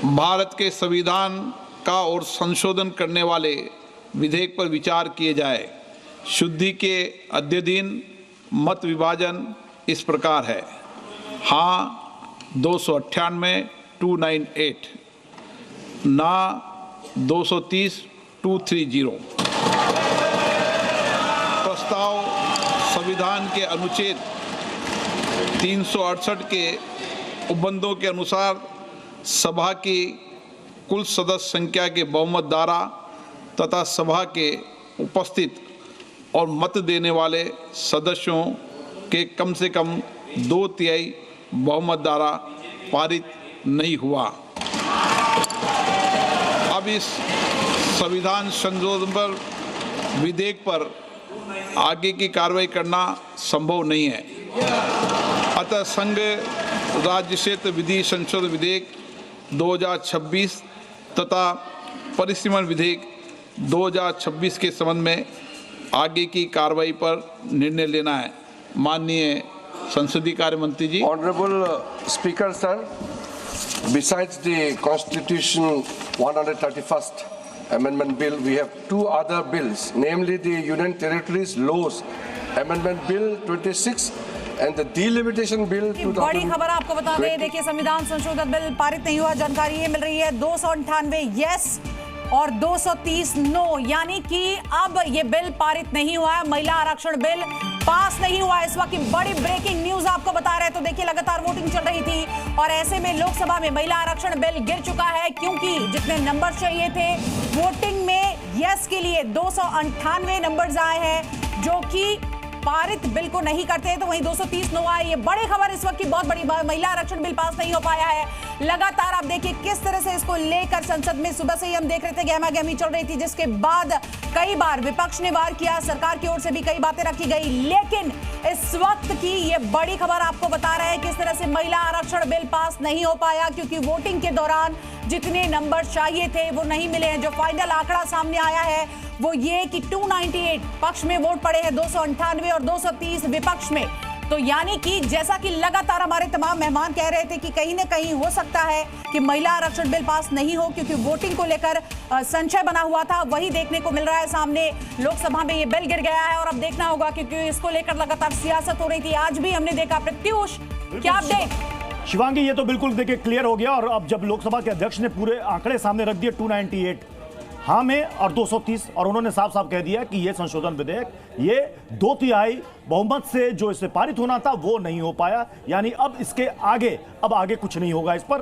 भारत के संविधान का और संशोधन करने वाले विधेयक पर विचार किए जाए। शुद्धि के अध्ययन मत विभाजन इस प्रकार है। हाँ 298 298, ना 230 230। प्रस्ताव संविधान के अनुच्छेद 368 के उपबंधों के अनुसार सभा की कुल सदस्य संख्या के बहुमत द्वारा तथा सभा के उपस्थित और मत देने वाले सदस्यों के कम से कम 2/3 बहुमत द्वारा पारित नहीं हुआ। अब इस संविधान संशोधन पर विधेयक पर आगे की कार्रवाई करना संभव नहीं है। अतः संघ राज्य क्षेत्र विधि संशोधन विधेयक 2026 तथा परिसीमन विधेयक 2026 के संबंध में आगे की कार्रवाई पर निर्णय लेना है। माननीय संसदीय कार्य मंत्री जी। Honorable Speaker sir, besides the Constitution 131st Amendment Bill, we have two other bills, namely the Union Territories Laws Amendment Bill 26 and the Delimitation Bill 2000। बड़ी खबर आपको बता दें, देखिए संविधान संशोधन बिल पारित नहीं हुआ, जानकारी ये मिल रही है। 298 यस और 230 नो, यानी कि अब ये बिल पारित नहीं हुआ है। महिला आरक्षण बिल पास नहीं हुआ। इस वक्त की बड़ी ब्रेकिंग न्यूज आपको बता रहे हैं। तो देखिए लगातार वोटिंग चल रही थी और ऐसे में लोकसभा में महिला आरक्षण बिल गिर चुका है, क्योंकि जितने नंबर चाहिए थे वोटिंग में यस के लिए 298 नंबर्स आए हैं जो कि पारित बिल को नहीं करते, तो वहीं 230 नो आए। ये बड़ी खबर इस वक्त की बहुत बड़ी। महिला आरक्षण बिल पास नहीं हो पाया है। लगातार आप देखिए किस तरह से इसको लेकर संसद में सुबह से ही हम देख रहे थे गहमा गहमी चल रही थी, जिसके बाद कई बार विपक्ष ने वार किया, सरकार की ओर से भी कई बातें रखी गई। लेकिन इस वक्त की ये बड़ी खबर आपको बता रहे हैं किस तरह से महिला आरक्षण बिल पास नहीं हो पाया, क्योंकि वोटिंग के दौरान जितने नंबर चाहिए थे वो नहीं मिले हैं। जो फाइनल आंकड़ा सामने आया है वो ये कि 298 पक्ष में वोट पड़े हैं, 298 और 230 विपक्ष में। तो यानी कि जैसा कि लगातार हमारे तमाम मेहमान कह रहे थे कि कहीं ना कहीं हो सकता है कि महिला आरक्षण बिल पास नहीं हो, क्योंकि वोटिंग को लेकर संशय बना हुआ था, वही देखने को मिल रहा है सामने। लोकसभा में ये बिल गिर गया है और अब देखना होगा, क्योंकि इसको लेकर लगातार सियासत हो रही थी। आज भी हमने देखा। प्रत्युष, क्या अपडेट? शिवांगी, ये तो बिल्कुल देखिए क्लियर हो गया और अब जब लोकसभा के अध्यक्ष ने पूरे आंकड़े सामने रख दिए 298 हाँ में और 230, और उन्होंने साफ साफ कह दिया कि ये संशोधन विधेयक ये 2/3 बहुमत से जो इसे पारित होना था वो नहीं हो पाया, यानी अब इसके आगे अब आगे कुछ नहीं होगा इस पर।